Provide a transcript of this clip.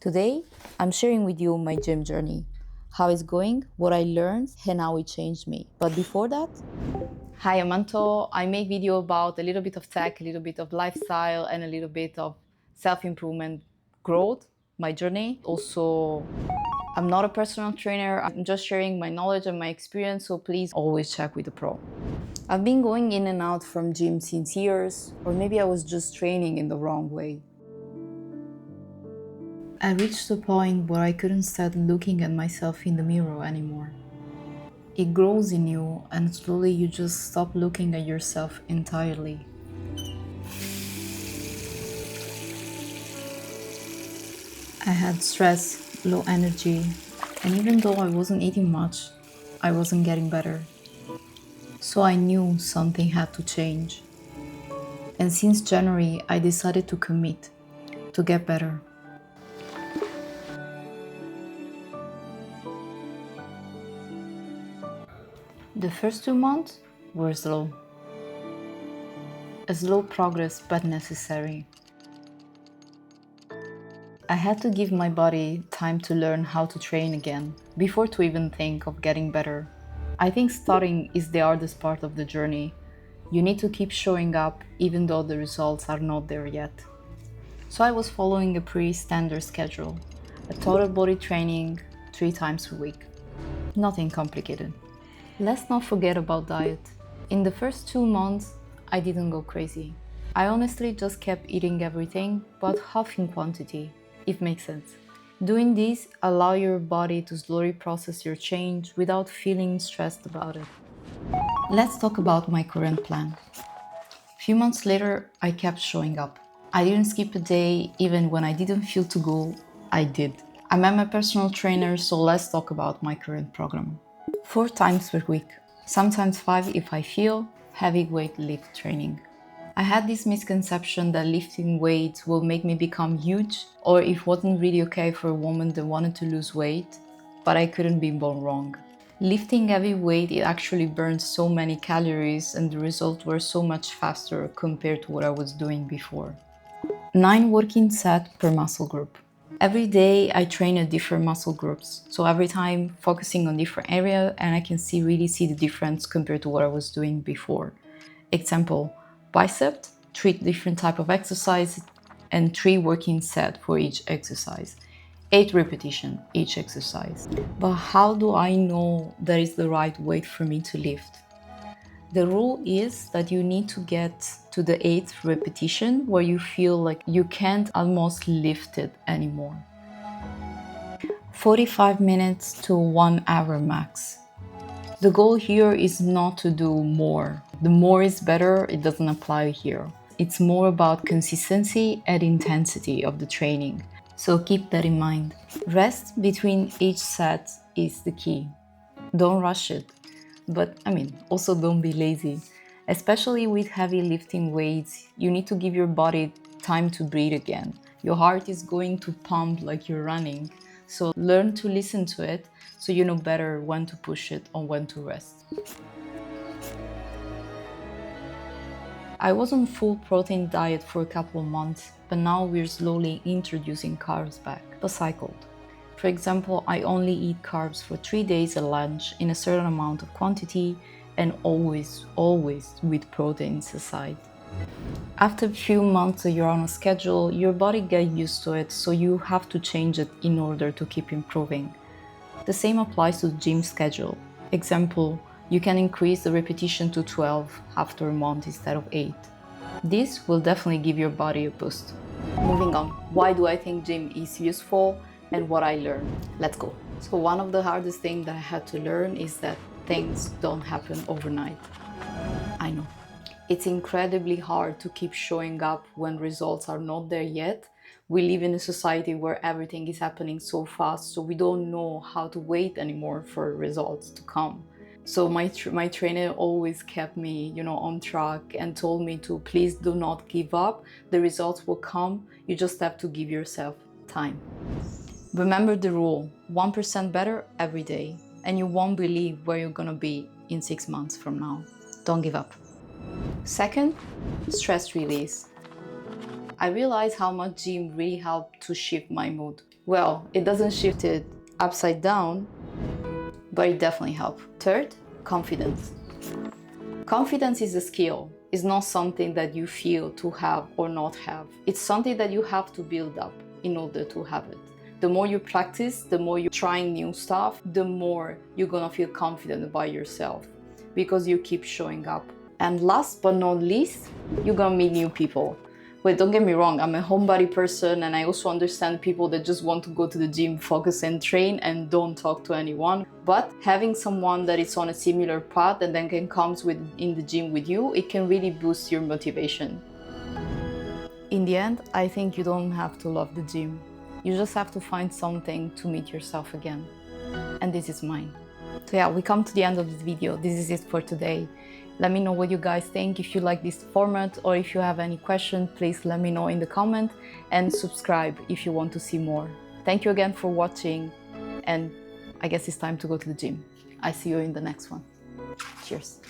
Today, I'm sharing with you my gym journey, how it's going, what I learned, and how it changed me. But before that, hi, I'm Anto. I make video about a little bit of tech, a little bit of lifestyle, and a little bit of self-improvement growth, my journey. Also, I'm not a personal trainer. I'm just sharing my knowledge and my experience, so please always check with a pro. I've been going in and out from gym since years, or maybe I was just training in the wrong way. I reached a point where I couldn't start looking at myself in the mirror anymore. It grows in you, and slowly you just stop looking at yourself entirely. I had stress, low energy, and even though I wasn't eating much, I wasn't getting better. So I knew something had to change. And since January, I decided to commit to get better. The first 2 months were slow. A slow progress, but necessary. I had to give my body time to learn how to train again before to even think of getting better. I think starting is the hardest part of the journey. You need to keep showing up even though the results are not there yet. So I was following a pretty standard schedule, a total body training 3 times per week. Nothing complicated. Let's not forget about diet. In the first 2 months, I didn't go crazy. I honestly just kept eating everything, but half in quantity, if makes sense. Doing this allows your body to slowly process your change without feeling stressed about it. Let's talk about my current plan. A few months later, I kept showing up. I didn't skip a day, even when I didn't feel to go, I did. I met my personal trainer, so let's talk about my current program. 4 times per week, sometimes 5 if I feel, heavyweight lift training. I had this misconception that lifting weights will make me become huge, or it wasn't really okay for a woman that wanted to lose weight, but I couldn't be more wrong. Lifting heavy weight, it actually burns so many calories and the results were so much faster compared to what I was doing before. 9 working sets per muscle group. Every day I train at different muscle groups, so every time focusing on different area and I can really see the difference compared to what I was doing before. Example, bicep, 3 different type of exercise and 3 working set for each exercise. 8 repetition each exercise. But how do I know that is the right weight for me to lift? The rule is that you need to get to the 8th repetition where you feel like you can't almost lift it anymore. 45 minutes to 1 hour max. The goal here is not to do more. The more is better, it doesn't apply here. It's more about consistency and intensity of the training. So keep that in mind. Rest between each set is the key. Don't rush it. But also don't be lazy. Especially with heavy lifting weights, you need to give your body time to breathe again. Your heart is going to pump like you're running. So learn to listen to it so you know better when to push it or when to rest. I was on full protein diet for a couple of months, but now we're slowly introducing carbs back, but cycled. For example, I only eat carbs for 3 days at lunch in a certain amount of quantity and always with proteins aside. After a few months you're on a schedule, your body gets used to it, so you have to change it in order to keep improving. The same applies to the gym schedule. Example, you can increase the repetition to 12 after a month instead of 8. This will definitely give your body a boost. Moving on, why do I think gym is useful and what I learned? Let's go. So one of the hardest things that I had to learn is that things don't happen overnight. I know. It's incredibly hard to keep showing up when results are not there yet. We live in a society where everything is happening so fast, so we don't know how to wait anymore for results to come. So my trainer always kept me, on track and told me to please do not give up. The results will come. You just have to give yourself time. Remember the rule, 1% better every day, and you won't believe where you're gonna be in 6 months from now. Don't give up. Second, stress release. I realized how much gym really helped to shift my mood. Well, it doesn't shift it upside down, but it definitely helps. Third, confidence. Confidence is a skill. It's not something that you feel to have or not have. It's something that you have to build up in order to have it. The more you practice, the more you're trying new stuff, the more you're gonna feel confident about yourself because you keep showing up. And last but not least, you're gonna meet new people. Wait, don't get me wrong, I'm a homebody person and I also understand people that just want to go to the gym, focus and train and don't talk to anyone. But having someone that is on a similar path and then can come in the gym with you, it can really boost your motivation. In the end, I think you don't have to love the gym. You just have to find something to meet yourself again. And this is mine. So yeah, we come to the end of this video. This is it for today. Let me know what you guys think. If you like this format or if you have any questions, please let me know in the comment and subscribe if you want to see more. Thank you again for watching, and I guess it's time to go to the gym. I see you in the next one. Cheers.